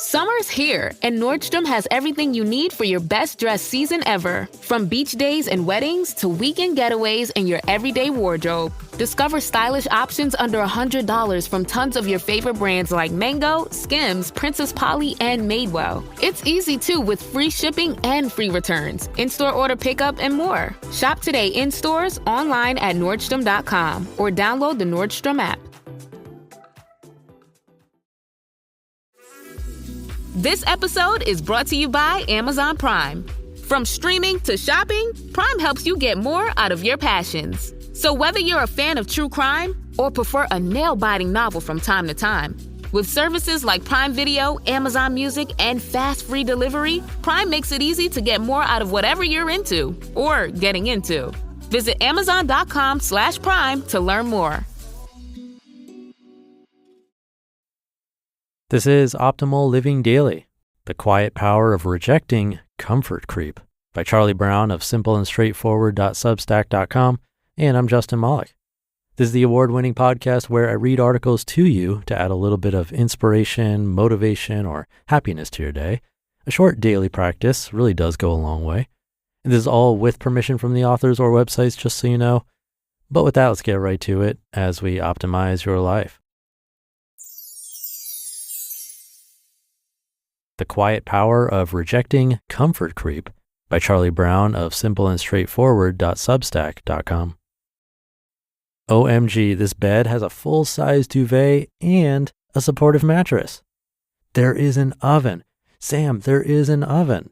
Summer's here, and Nordstrom has everything you need for your best dress season ever. From beach days and weddings to weekend getaways and your everyday wardrobe. Discover stylish options under $100 from tons of your favorite brands like Mango, Skims, Princess Polly, and Madewell. It's easy too with free shipping and free returns, in-store order pickup, and more. Shop today in stores, online at Nordstrom.com, or download the Nordstrom app. This episode is brought to you by Amazon Prime. From streaming to shopping, Prime helps you get more out of your passions. So whether you're a fan of true crime or prefer a nail-biting novel from time to time, with services like Prime Video, Amazon Music, and fast free delivery, Prime makes it easy to get more out of whatever you're into or getting into. Visit Amazon.com/Prime to learn more. This is Optimal Living Daily, The Quiet Power of Rejecting Comfort Creep by Charlie Brown of simpleandstraightforward.substack.com, and I'm Justin Malik. This is the award-winning podcast where I read articles to you to add a little bit of inspiration, motivation, or happiness to your day. A short daily practice really does go a long way. And this is all with permission from the authors or websites, just so you know. But with that, let's get right to it as we optimize your life. The Quiet Power of Rejecting Comfort Creep by Charlie Brown of simpleandstraightforward.substack.com. OMG, this bed has a full-size duvet and a supportive mattress. There is an oven. Sam, there is an oven.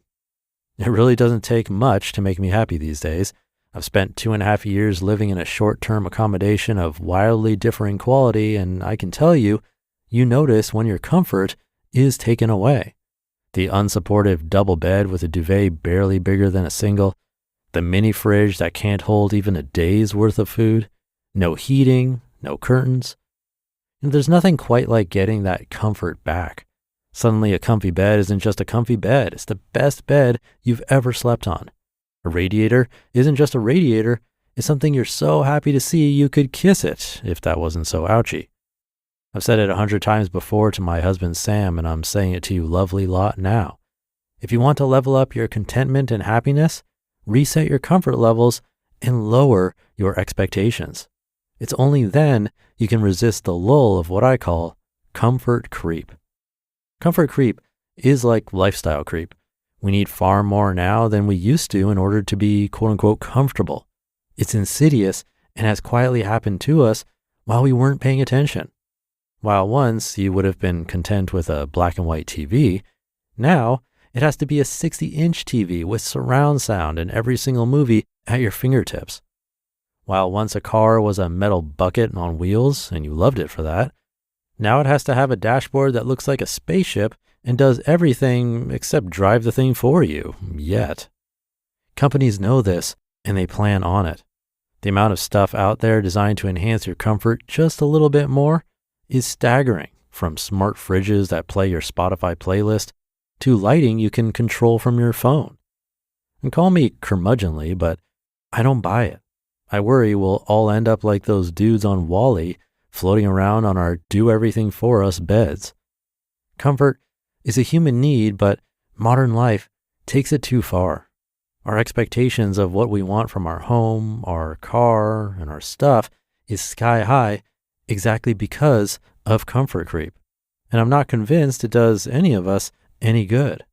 It really doesn't take much to make me happy these days. I've spent 2.5 years living in a short-term accommodation of wildly differing quality, and I can tell you, you notice when your comfort is taken away. The unsupportive double bed with a duvet barely bigger than a single, the mini fridge that can't hold even a day's worth of food, no heating, no curtains. And there's nothing quite like getting that comfort back. Suddenly a comfy bed isn't just a comfy bed, it's the best bed you've ever slept on. A radiator isn't just a radiator, it's something you're so happy to see you could kiss it if that wasn't so ouchy. I've said it 100 times before to my husband Sam, and I'm saying it to you lovely lot now. If you want to level up your contentment and happiness, reset your comfort levels and lower your expectations. It's only then you can resist the lull of what I call comfort creep. Comfort creep is like lifestyle creep. We need far more now than we used to in order to be quote unquote comfortable. It's insidious and has quietly happened to us while we weren't paying attention. While once you would have been content with a black and white TV, now it has to be a 60-inch TV with surround sound and every single movie at your fingertips. While once a car was a metal bucket on wheels and you loved it for that, now it has to have a dashboard that looks like a spaceship and does everything except drive the thing for you, yet. Companies know this and they plan on it. The amount of stuff out there designed to enhance your comfort just a little bit more is staggering, from smart fridges that play your Spotify playlist to lighting you can control from your phone. And call me curmudgeonly, but I don't buy it. I worry we'll all end up like those dudes on WALL-E floating around on our do-everything-for-us beds. Comfort is a human need, but modern life takes it too far. Our expectations of what we want from our home, our car, and our stuff is sky high exactly because of comfort creep. And I'm not convinced it does any of us any good.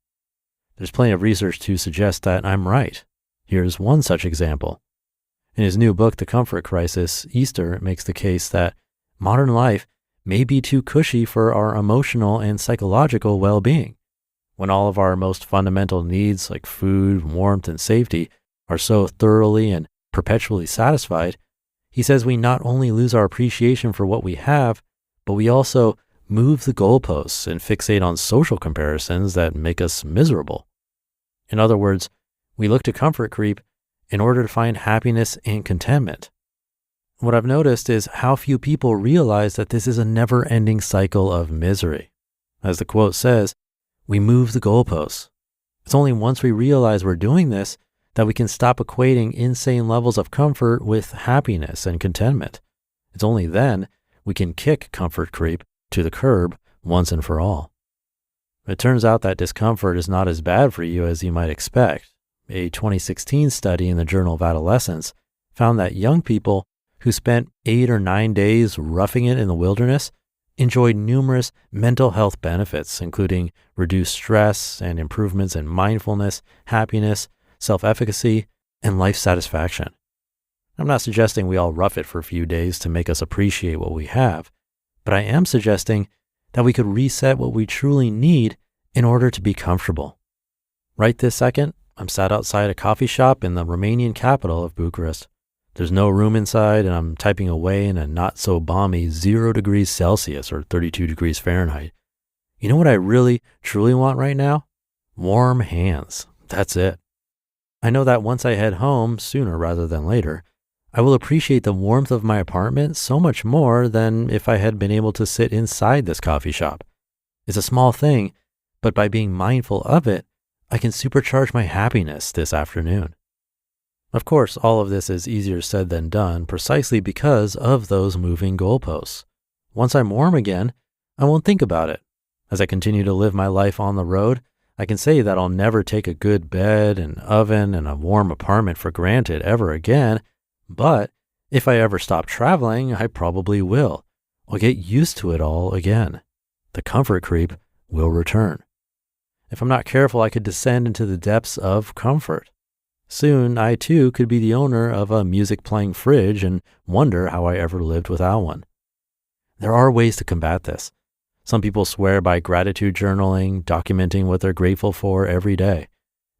There's plenty of research to suggest that I'm right. Here's one such example. In his new book, The Comfort Crisis, Easter makes the case that modern life may be too cushy for our emotional and psychological well-being. When all of our most fundamental needs like food, warmth, and safety are so thoroughly and perpetually satisfied, he says we not only lose our appreciation for what we have, but we also move the goalposts and fixate on social comparisons that make us miserable. In other words, we look to comfort creep in order to find happiness and contentment. What I've noticed is how few people realize that this is a never-ending cycle of misery. As the quote says, we move the goalposts. It's only once we realize we're doing this that we can stop equating insane levels of comfort with happiness and contentment. It's only then we can kick comfort creep to the curb once and for all. It turns out that discomfort is not as bad for you as you might expect. A 2016 study in the Journal of Adolescence found that young people who spent 8 or 9 days roughing it in the wilderness enjoyed numerous mental health benefits, including reduced stress and improvements in mindfulness, happiness, self-efficacy, and life satisfaction. I'm not suggesting we all rough it for a few days to make us appreciate what we have, but I am suggesting that we could reset what we truly need in order to be comfortable. Right this second, I'm sat outside a coffee shop in the Romanian capital of Bucharest. There's no room inside, and I'm typing away in a not-so-balmy 0 degrees Celsius or 32 degrees Fahrenheit. You know what I really, truly want right now? Warm hands. That's it. I know that once I head home, sooner rather than later, I will appreciate the warmth of my apartment so much more than if I had been able to sit inside this coffee shop. It's a small thing, but by being mindful of it, I can supercharge my happiness this afternoon. Of course, all of this is easier said than done precisely because of those moving goalposts. Once I'm warm again, I won't think about it. As I continue to live my life on the road, I can say that I'll never take a good bed, an oven, and a warm apartment for granted ever again. But if I ever stop traveling, I probably will. I'll get used to it all again. The comfort creep will return. If I'm not careful, I could descend into the depths of comfort. Soon, I too could be the owner of a music-playing fridge and wonder how I ever lived without one. There are ways to combat this. Some people swear by gratitude journaling, documenting what they're grateful for every day.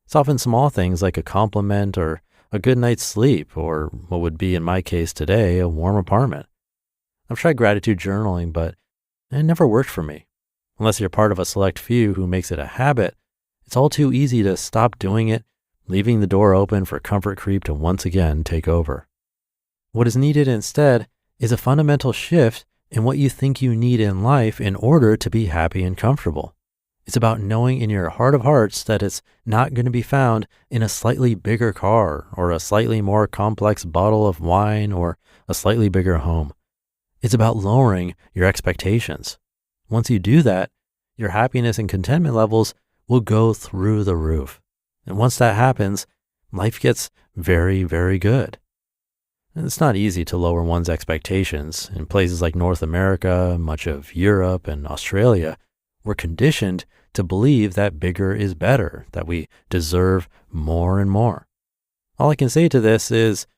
It's often small things like a compliment or a good night's sleep, or what would be in my case today, a warm apartment. I've tried gratitude journaling, but it never worked for me. Unless you're part of a select few who makes it a habit, it's all too easy to stop doing it, leaving the door open for comfort creep to once again take over. What is needed instead is a fundamental shift in what you think you need in life in order to be happy and comfortable. It's about knowing in your heart of hearts that it's not going to be found in a slightly bigger car or a slightly more complex bottle of wine or a slightly bigger home. It's about lowering your expectations. Once you do that, your happiness and contentment levels will go through the roof. And once that happens, life gets very, very good. And it's not easy to lower one's expectations. In places like North America, much of Europe, and Australia, we're conditioned to believe that bigger is better, that we deserve more and more. All I can say to this is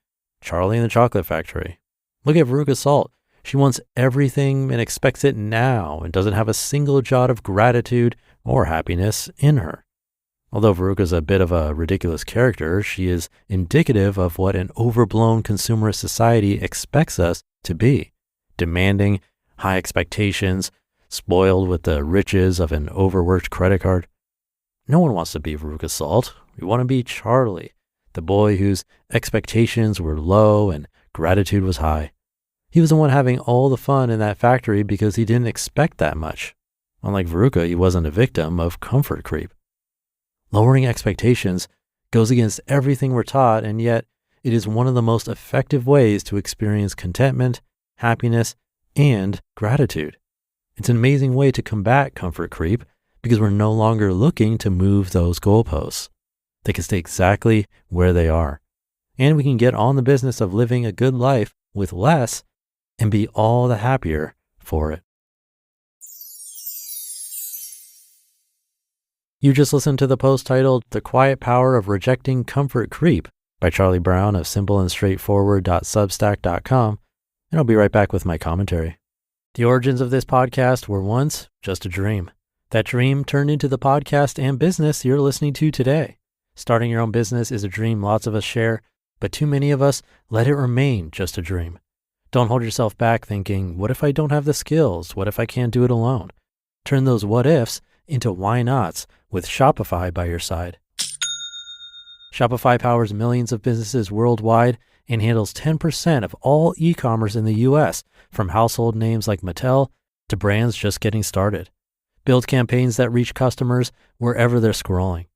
Charlie and the Chocolate Factory. Look at Veruca Salt. She wants everything and expects it now and doesn't have a single jot of gratitude or happiness in her. Although Veruca's a bit of a ridiculous character, she is indicative of what an overblown consumerist society expects us to be, demanding high expectations, spoiled with the riches of an overworked credit card. No one wants to be Veruca Salt. We want to be Charlie, the boy whose expectations were low and gratitude was high. He was the one having all the fun in that factory because he didn't expect that much. Unlike Veruca, he wasn't a victim of comfort creep. Lowering expectations goes against everything we're taught, and yet it is one of the most effective ways to experience contentment, happiness, and gratitude. It's an amazing way to combat comfort creep because we're no longer looking to move those goalposts. They can stay exactly where they are. And we can get on the business of living a good life with less and be all the happier for it. You just listened to the post titled The Quiet Power of Rejecting Comfort Creep by Charlie Brown of simpleandstraightforward.substack.com, and I'll be right back with my commentary. The origins of this podcast were once just a dream. That dream turned into the podcast and business you're listening to today. Starting your own business is a dream lots of us share, but too many of us let it remain just a dream. Don't hold yourself back thinking, what if I don't have the skills? What if I can't do it alone? Turn those what ifs into why nots with Shopify by your side. Shopify powers millions of businesses worldwide and handles 10% of all e-commerce in the US, from household names like Mattel to brands just getting started. Build campaigns that reach customers wherever they're scrolling.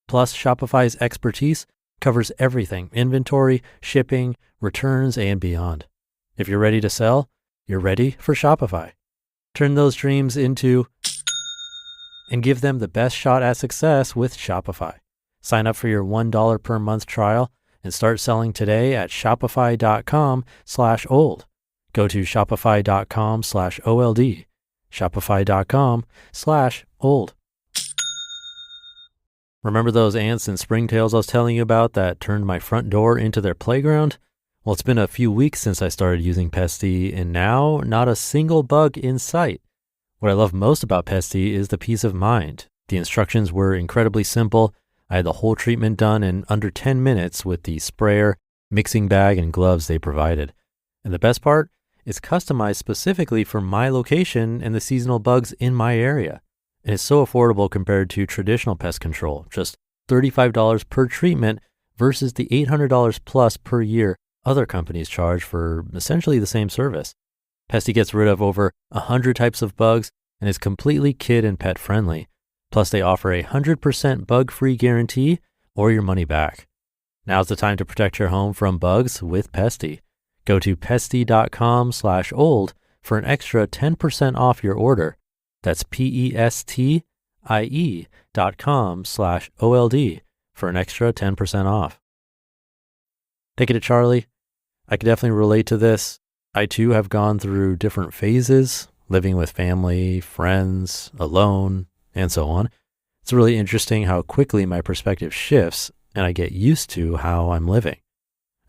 Plus, Shopify's expertise covers everything: inventory, shipping, returns, and beyond. If you're ready to sell, you're ready for Shopify. Turn those dreams into and give them the best shot at success with Shopify. Sign up for your $1 per month trial and start selling today at shopify.com/old. Go to shopify.com/OLD. Shopify.com/old. Remember those ants and springtails I was telling you about that turned my front door into their playground? Well, it's been a few weeks since I started using Pesty, and now not a single bug in sight. What I love most about Pesty is the peace of mind. The instructions were incredibly simple. I had the whole treatment done in under 10 minutes with the sprayer, mixing bag, and gloves they provided. And the best part, it's customized specifically for my location and the seasonal bugs in my area. And it's so affordable compared to traditional pest control, just $35 per treatment versus the $800 plus per year other companies charge for essentially the same service. Pesty gets rid of over 100 types of bugs and is completely kid and pet friendly. Plus, they offer a 100% bug-free guarantee or your money back. Now's the time to protect your home from bugs with Pesty. Go to pesty.com/old for an extra 10% off your order. That's pestie.com/OLD for an extra 10% off. Take it to Charlie. I can definitely relate to this. I too have gone through different phases, living with family, friends, alone, and so on. It's really interesting how quickly my perspective shifts and I get used to how I'm living.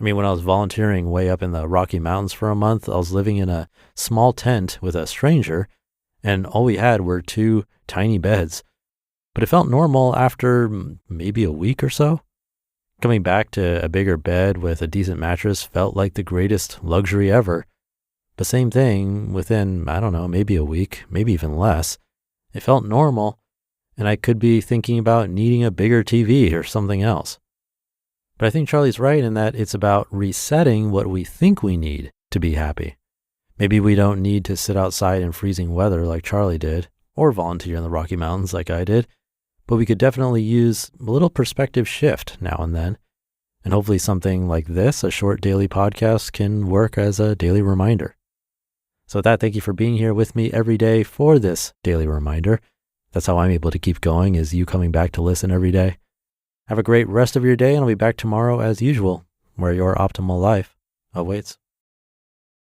I mean, when I was volunteering way up in the Rocky Mountains for a month, I was living in a small tent with a stranger, and all we had were 2 tiny beds. But it felt normal after maybe a week or so. Coming back to a bigger bed with a decent mattress felt like the greatest luxury ever. But same thing, within, I don't know, maybe a week, maybe even less, it felt normal, and I could be thinking about needing a bigger TV or something else. But I think Charlie's right in that it's about resetting what we think we need to be happy. Maybe we don't need to sit outside in freezing weather like Charlie did, or volunteer in the Rocky Mountains like I did, but we could definitely use a little perspective shift now and then. And hopefully something like this, a short daily podcast, can work as a daily reminder. So with that, thank you for being here with me every day for this daily reminder. That's how I'm able to keep going, is you coming back to listen every day. Have a great rest of your day, and I'll be back tomorrow as usual, where your optimal life awaits.